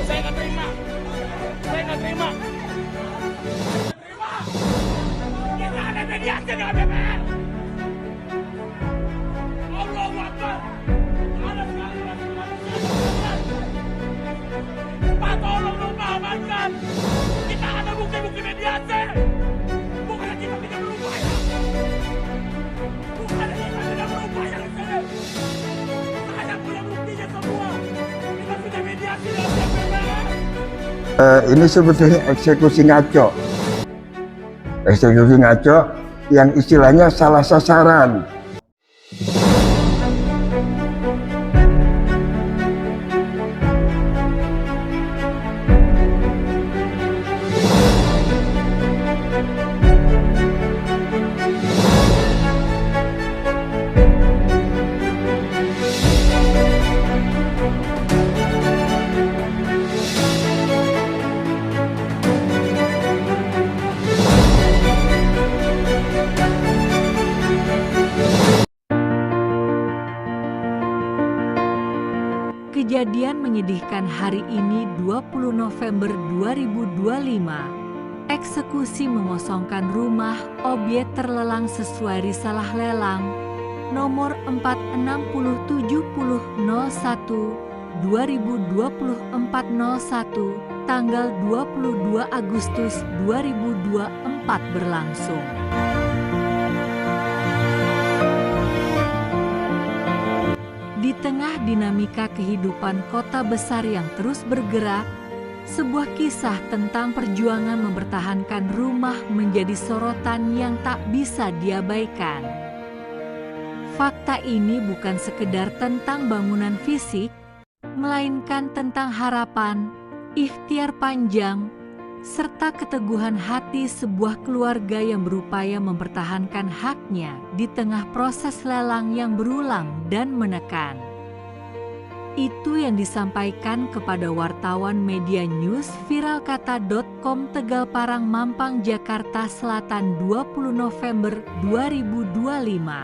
Saya nggak terima. Saya nggak terima. Kita ada mediasi dengan DPR. Allahu Akbar. Ada sekali lagi manusia. Pak, tolong dong Pak, amankan. Kita ada bukti-bukti mediasi. Bukannya kita tidak berupaya. Bukannya kita tidak berupaya di sini. Saya punya buktinya semua. Kita sudah mediasi dengan DPR. Ini sebetulnya eksekusi ngaco. Eksekusi ngaco yang istilahnya salah sasaran. Kejadian menyedihkan hari ini 20 November 2025. Eksekusi mengosongkan rumah objek terlelang sesuai risalah lelang nomor 460.01/2024/01 tanggal 22 Agustus 2024 berlangsung. Di tengah dinamika kehidupan kota besar yang terus bergerak, sebuah kisah tentang perjuangan mempertahankan rumah menjadi sorotan yang tak bisa diabaikan. Fakta ini bukan sekedar tentang bangunan fisik, melainkan tentang harapan, ikhtiar panjang, serta keteguhan hati sebuah keluarga yang berupaya mempertahankan haknya di tengah proses lelang yang berulang dan menekan. Itu yang disampaikan kepada wartawan media news viralkata.com Tegal Parang Mampang Jakarta Selatan 20 November 2025.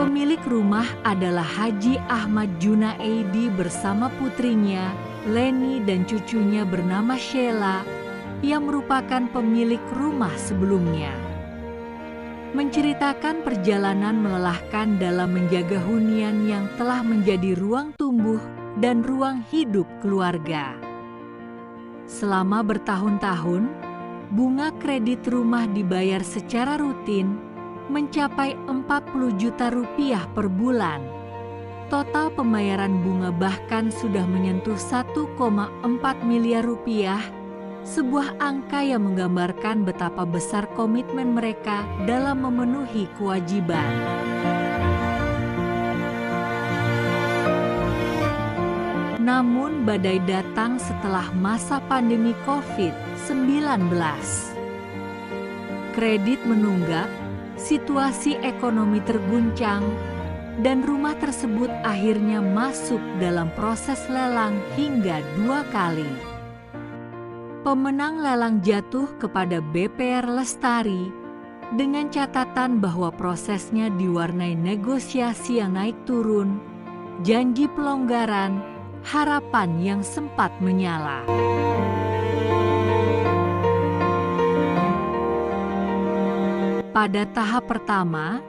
Pemilik rumah adalah Haji Ahmad Junaedi bersama putrinya, Leni, dan cucunya bernama Sheila, yang merupakan pemilik rumah sebelumnya. Menceritakan perjalanan melelahkan dalam menjaga hunian yang telah menjadi ruang tumbuh dan ruang hidup keluarga. Selama bertahun-tahun, bunga kredit rumah dibayar secara rutin, mencapai 40 juta rupiah per bulan. Total pembayaran bunga bahkan sudah menyentuh 1,4 miliar rupiah, sebuah angka yang menggambarkan betapa besar komitmen mereka dalam memenuhi kewajiban. Namun badai datang setelah masa pandemi COVID-19. Kredit menunggak, situasi ekonomi terguncang, dan rumah tersebut akhirnya masuk dalam proses lelang hingga 2 kali. Pemenang lelang jatuh kepada BPR Lestari dengan catatan bahwa prosesnya diwarnai negosiasi yang naik turun, janji pelonggaran, harapan yang sempat menyala. Pada tahap pertama,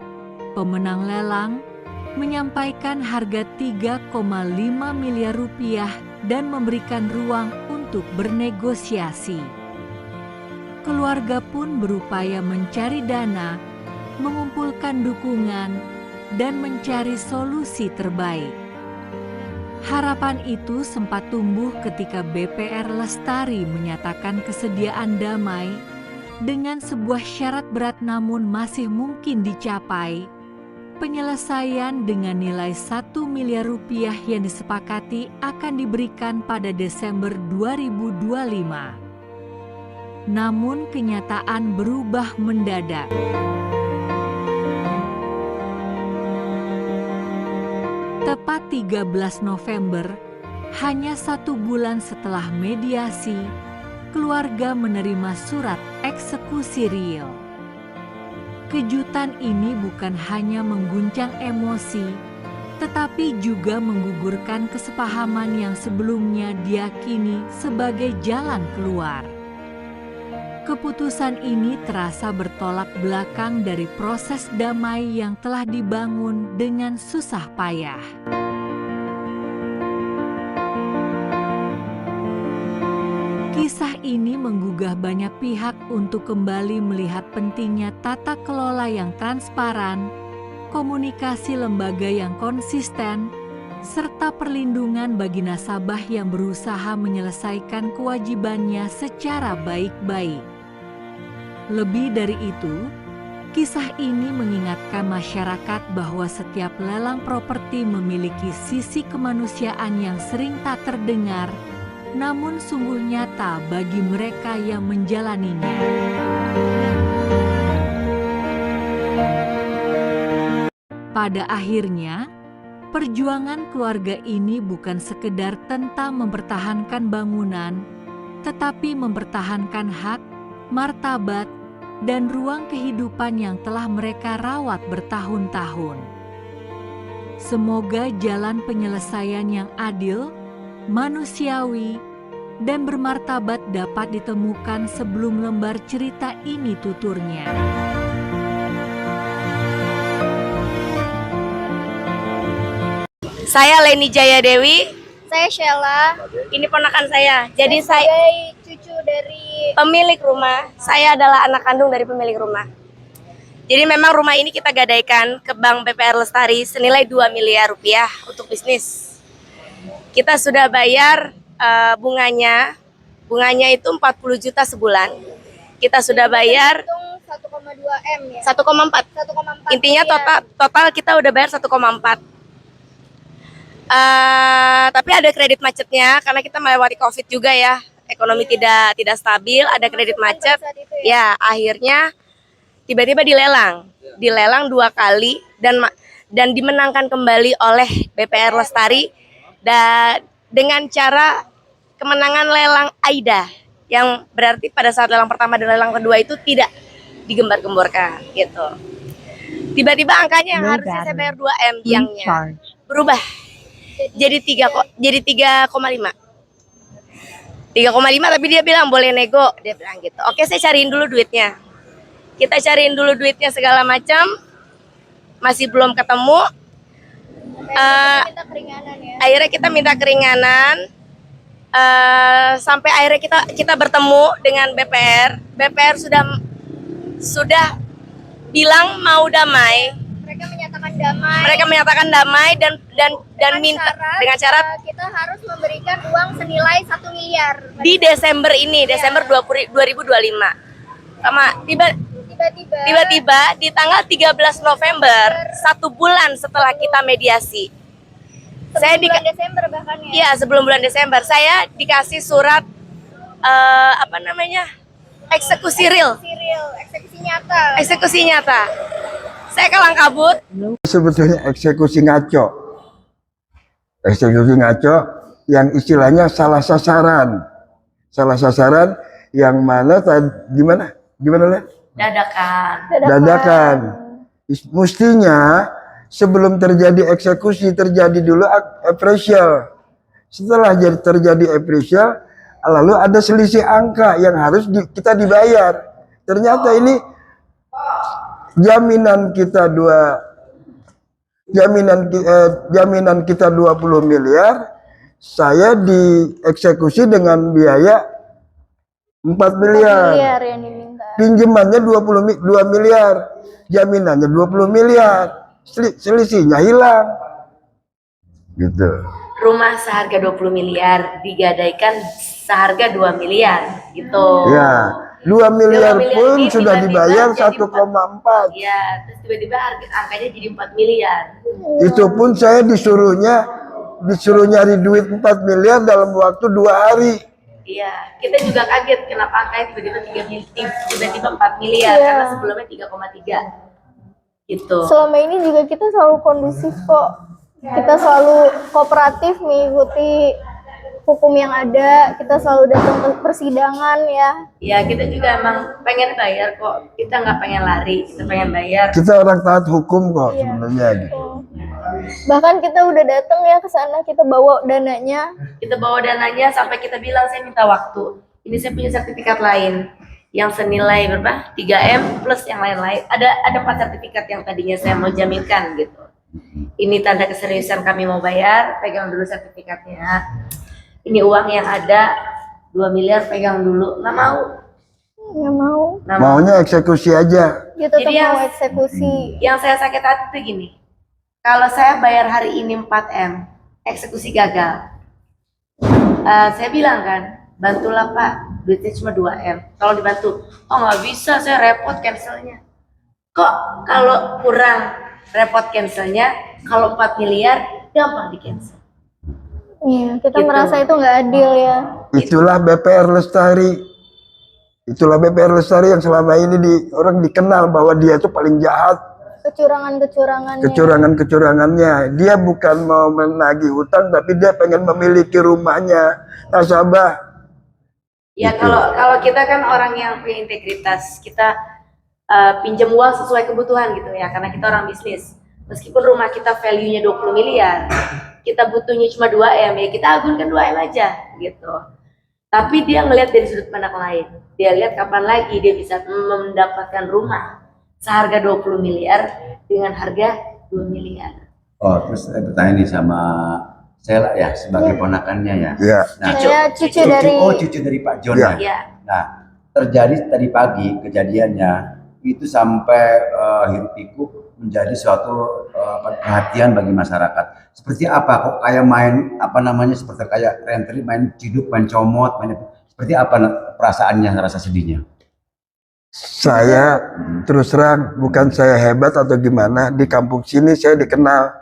pemenang lelang menyampaikan harga 3,5 miliar rupiah dan memberikan ruang untuk bernegosiasi. Keluarga pun berupaya mencari dana, mengumpulkan dukungan, dan mencari solusi terbaik. Harapan itu sempat tumbuh ketika BPR Lestari menyatakan kesediaan damai dengan sebuah syarat berat namun masih mungkin dicapai, penyelesaian dengan nilai 1 miliar rupiah yang disepakati akan diberikan pada Desember 2025. Namun kenyataan berubah mendadak. Tepat 13 November, Hanya 1 bulan setelah mediasi, keluarga menerima surat eksekusi real. Kejutan ini bukan hanya mengguncang emosi, tetapi juga menggugurkan kesepahaman yang sebelumnya diyakini sebagai jalan keluar. Keputusan ini terasa bertolak belakang dari proses damai yang telah dibangun dengan susah payah. Kisah ini menggugah banyak pihak untuk kembali melihat pentingnya tata kelola yang transparan, komunikasi lembaga yang konsisten, serta perlindungan bagi nasabah yang berusaha menyelesaikan kewajibannya secara baik-baik. Lebih dari itu, kisah ini mengingatkan masyarakat bahwa setiap lelang properti memiliki sisi kemanusiaan yang sering tak terdengar, namun sungguh nyata bagi mereka yang menjalaninya. Pada akhirnya, perjuangan keluarga ini bukan sekedar tentang mempertahankan bangunan, tetapi mempertahankan hak, martabat, dan ruang kehidupan yang telah mereka rawat bertahun-tahun. Semoga jalan penyelesaian yang adil, manusiawi, dan bermartabat dapat ditemukan sebelum lembar cerita ini tuturnya. Saya Leni Jaya Dewi. Saya Sheila. Ini ponakan saya. Jadi saya sebagai cucu dari pemilik rumah. Saya adalah anak kandung dari pemilik rumah. Jadi memang rumah ini kita gadaikan ke Bank BPR Lestari senilai 2 miliar rupiah untuk bisnis. Kita sudah bayar bunganya. Bunganya itu 40 juta sebulan. Kita sudah bayar hitung 1,2 M ya. 1,4. 1,4. Intinya total kita udah bayar 1,4. Tapi ada kredit macetnya karena kita melewati COVID juga ya, ekonomi tidak stabil, ada kredit macet. Ya, akhirnya tiba-tiba dilelang 2 kali dan dimenangkan kembali oleh BPR Lestari dan dengan cara kemenangan lelang AIDA yang berarti pada saat lelang pertama dan lelang kedua itu tidak digembar-gemborkan gitu. Tiba-tiba angkanya yang harusnya saya bayar 2 M biangnya berubah jadi 3,5. 3,5 tapi dia bilang boleh nego, dia bilang gitu. Oke, saya cariin dulu duitnya. Kita cariin dulu duitnya segala macam, masih belum ketemu. Akhirnya kita minta keringanan. Sampai akhirnya kita bertemu dengan BPR. BPR sudah bilang mau damai. Mereka menyatakan damai dan minta dengan syarat kita harus memberikan uang senilai 1 miliar di Desember ini, Desember 2025. Sama tiba-tiba di tanggal 13 November, 1 bulan setelah kita mediasi. bulan Desember bahkan ya. Iya, sebelum bulan Desember saya dikasih surat eksekusi real. Eksekusi nyata. Saya kalang kabut. Sebetulnya eksekusi ngaco. Eksekusi ngaco yang istilahnya salah sasaran. Salah sasaran yang mana gimana Len? Dadakan. Mestinya sebelum terjadi eksekusi terjadi dulu appraisal. Setelah terjadi appraisal, lalu ada selisih angka yang harus kita dibayar. Ternyata ini jaminan kita 20 miliar, saya dieksekusi dengan biaya 4 miliar. Yang diminta. Pinjamannya 22 miliar, jaminannya 20 miliar. Selisihnya hilang. Gitu. Rumah seharga 20 miliar digadaikan seharga 2 miliar gitu. Ya. 2 miliar pun sudah dibayar 1,4. Iya, terus tiba-tiba angkanya jadi 4 miliar. Itu pun saya disuruh nyari duit 4 miliar dalam waktu 2 hari. Iya, kita juga kaget kenapa angkanya tiba-tiba 4 miliar karena sebelumnya 3,3. Gitu. Selama ini juga kita selalu kondusif kok. Kita selalu kooperatif mengikuti hukum yang ada, kita selalu datang ke persidangan ya. Ya kita juga emang pengen bayar kok, kita nggak pengen lari, kita pengen bayar. Kita orang taat hukum kok Iya. sebenarnya gitu. Bahkan kita udah datang ya ke sana, kita bawa dananya. Kita bawa dananya sampai kita bilang saya minta waktu. Ini saya punya sertifikat lain yang senilai berapa? 3M plus yang lain-lain. Ada 4 sertifikat yang tadinya saya mau jaminkan gitu. Ini tanda keseriusan kami mau bayar, pegang dulu sertifikatnya. Ini uang yang ada 2 miliar, pegang dulu. Nggak mau. Nggak mau. Nggak mau. Maunya eksekusi aja. Dia tetap Jadi mau yang- eksekusi. Yang saya sakit hati tuh gini. Kalau saya bayar hari ini 4M, eksekusi gagal. Saya bilang kan, bantulah Pak, duitnya cuma 2M. Tolong dibantu. Oh nggak bisa, saya repot cancelnya. Kok kalau kurang repot cancelnya, kalau 4 miliar gampang di cancel. Iya, kita Gitu. merasa itu nggak adil ya. Itulah BPR Lestari. Itulah BPR Lestari yang selama ini orang dikenal bahwa dia itu paling jahat. Kecurangan-kecurangannya. Kecurangan-kecurangannya. Dia bukan mau menagih hutang, tapi dia pengen memiliki rumahnya, nasabah. Ya kalau kita kan orang yang punya integritas, kita pinjam uang sesuai kebutuhan gitu ya, karena kita orang bisnis. Meskipun rumah kita value-nya 20 miliar, kita butuhnya cuma 2M, ya kita agunkan 2M aja gitu. Tapi dia ngelihat dari sudut pandang lain. Dia lihat kapan lagi dia bisa mendapatkan rumah seharga 20 miliar dengan harga 2 miliar. Oh, terus saya bertanya nih sama Sela ya, sebagai ponakannya ya. Ya. Nah, Saya cucu dari cucu dari Pak John Ya. ya. Ya, Nah, terjadi tadi pagi kejadiannya itu sampai hiruk pikuk menjadi suatu perhatian bagi masyarakat. Seperti apa kok kayak main seperti kayak rentri, main ciduk, main comot, seperti apa perasaannya, rasa sedihnya? Saya terus terang, bukan saya hebat atau gimana, di kampung sini saya dikenal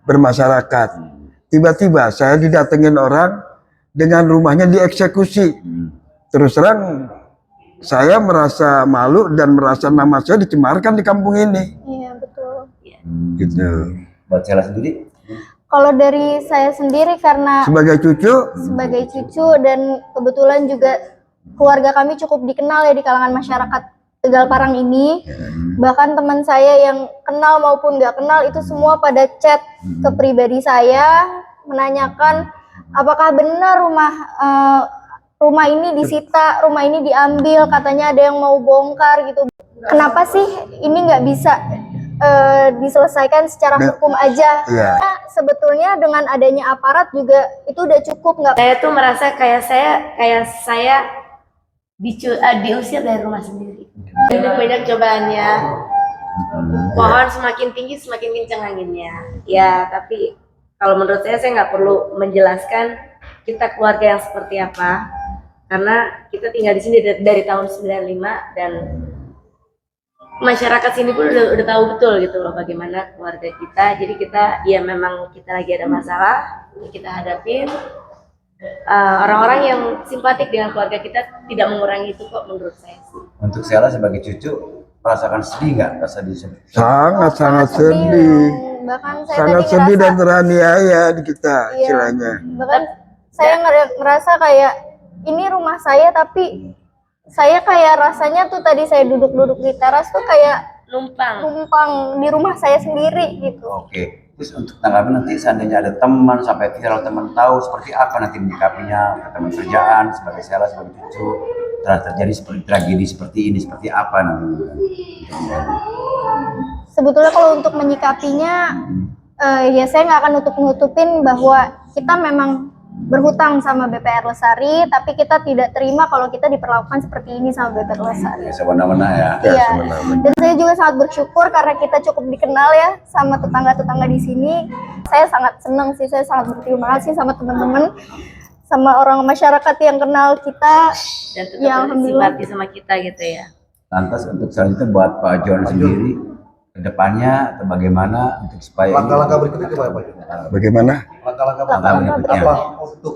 bermasyarakat. Tiba-tiba saya didatengin orang dengan rumahnya dieksekusi. Terus terang saya merasa malu dan merasa nama saya dicemarkan di kampung ini. Iya, betul. Gitu. Buat Sela sendiri, Kalau dari saya sendiri karena Sebagai cucu, sebagai cucu dan kebetulan juga keluarga kami cukup dikenal ya di kalangan masyarakat Tegal Parang ini. Bahkan teman saya yang kenal maupun nggak kenal itu semua pada chat ke pribadi saya menanyakan apakah benar rumah ini disita, rumah ini diambil, katanya ada yang mau bongkar gitu. Kenapa sih ini nggak bisa diselesaikan secara hukum aja? ya. Sebetulnya dengan adanya aparat juga itu udah cukup, nggak? saya tuh merasa kayak saya diusir dari rumah sendiri. Banyak cobaannya. Pohon semakin tinggi semakin kencang anginnya. Ya, tapi kalau menurut saya nggak perlu menjelaskan kita keluarga yang seperti apa, karena kita tinggal di sini dari tahun 95 dan masyarakat sini pun udah tahu betul gitu loh bagaimana keluarga kita. Jadi kita ya memang kita lagi ada masalah, kita hadapin. Orang-orang yang simpatik dengan keluarga kita tidak mengurangi itu kok menurut saya sih. untuk Sela sebagai cucu merasakan sedih nggak? Rasa Sangat sedih. Bahkan saya Sangat tadi sedih dan ngerasa, teraniaya di kita Iya. istilahnya. bahkan saya ngerasa kayak ini rumah saya, tapi saya kayak rasanya tuh tadi saya duduk-duduk di teras tuh kayak Numpang. numpang di rumah saya sendiri gitu. Oke. Terus untuk tanggapan nanti seandainya ada teman sampai viral, teman tahu seperti apa nanti menyikapinya, ke teman kerjaan sebagai Sela sebagai cucu, telah terjadi seperti tragedi seperti ini, seperti apa nanti? Sebetulnya kalau untuk menyikapinya, ya saya nggak akan nutup-nutupin bahwa kita memang berhutang sama BPR Lestari, tapi kita tidak terima kalau kita diperlakukan seperti ini sama BPR Lestari. Ya, semena-mena ya. Iya. Dan saya juga sangat bersyukur karena kita cukup dikenal ya sama tetangga-tetangga di sini. Saya sangat senang sih, saya sangat berterima kasih sama teman-teman, sama orang masyarakat yang kenal kita. Dan tetap Ya, alhamdulillah. simpati sama kita gitu ya. Lantas untuk selanjutnya buat Pak John sendiri ke depannya atau bagaimana untuk supaya Langkah-langkah berikutnya gimana Pak? Bagaimana? Langkah-langkah Langkah berikutnya berikutnya. apa untuk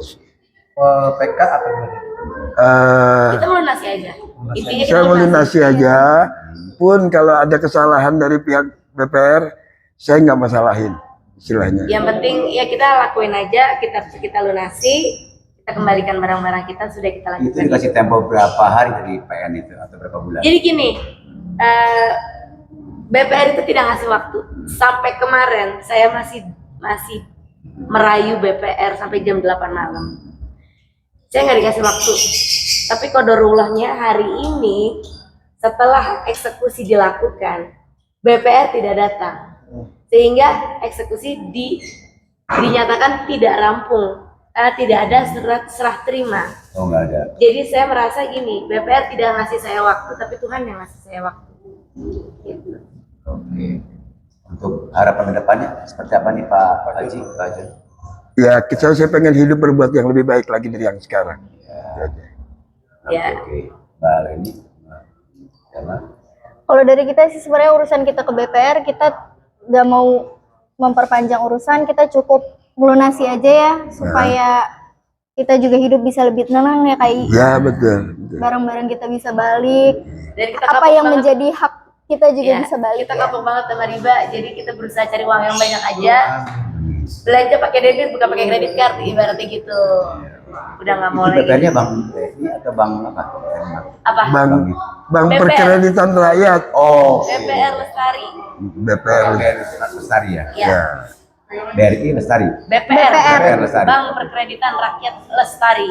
PK atau gimana? Kita melunasi aja. Intinya kita Saya melunasi aja. Pun kalau ada kesalahan dari pihak BPR, saya nggak masalahin istilahnya. Yang penting ya kita lakuin aja, kita lunasi, kita kita kembalikan barang-barang kita, sudah kita Itu lanjutkan. dikasih tempo berapa hari dari PN itu atau berapa bulan? Jadi gini, BPR itu tidak ngasih waktu. Sampai kemarin saya masih merayu BPR sampai jam 8 malam. Saya nggak dikasih waktu. Tapi kodorullahnya hari ini setelah eksekusi dilakukan, BPR tidak datang. Sehingga eksekusi dinyatakan tidak rampung. Karena tidak ada surat serah terima. Oh, nggak ada. Jadi saya merasa gini, BPR tidak ngasih saya waktu, tapi Tuhan yang ngasih saya waktu. Gitu. Oke. Untuk harapan kedepannya seperti apa nih Pak Haji? Pak Haji? Ya, saya pengen hidup berbuat yang lebih baik lagi dari yang sekarang. Ya. Oke. Mbak Leni, karena Kalau dari kita sih sebenarnya urusan kita ke BPR, kita nggak mau memperpanjang urusan, kita cukup melunasi aja ya, supaya kita juga hidup bisa lebih tenang ya, kayak Ya, betul. barang-barang kita bisa balik, Dan kita apa kapok yang banget. menjadi hak kita juga Ya, bisa balik kita ya. kapok banget sama riba, jadi kita berusaha cari uang yang banyak aja. Belanja pakai debit, bukan pakai kredit card, ibaratnya gitu. Udah nggak mau itu lagi. BPR-nya Bang BRI atau Bang apa? Apa? Bank BPR. Perkreditan Rakyat. Oh, BPR Lestari. BPR. BRI Lestari ya? Ya. BRI Lestari. BPR. BPR Lestari. Bank Perkreditan Rakyat Lestari.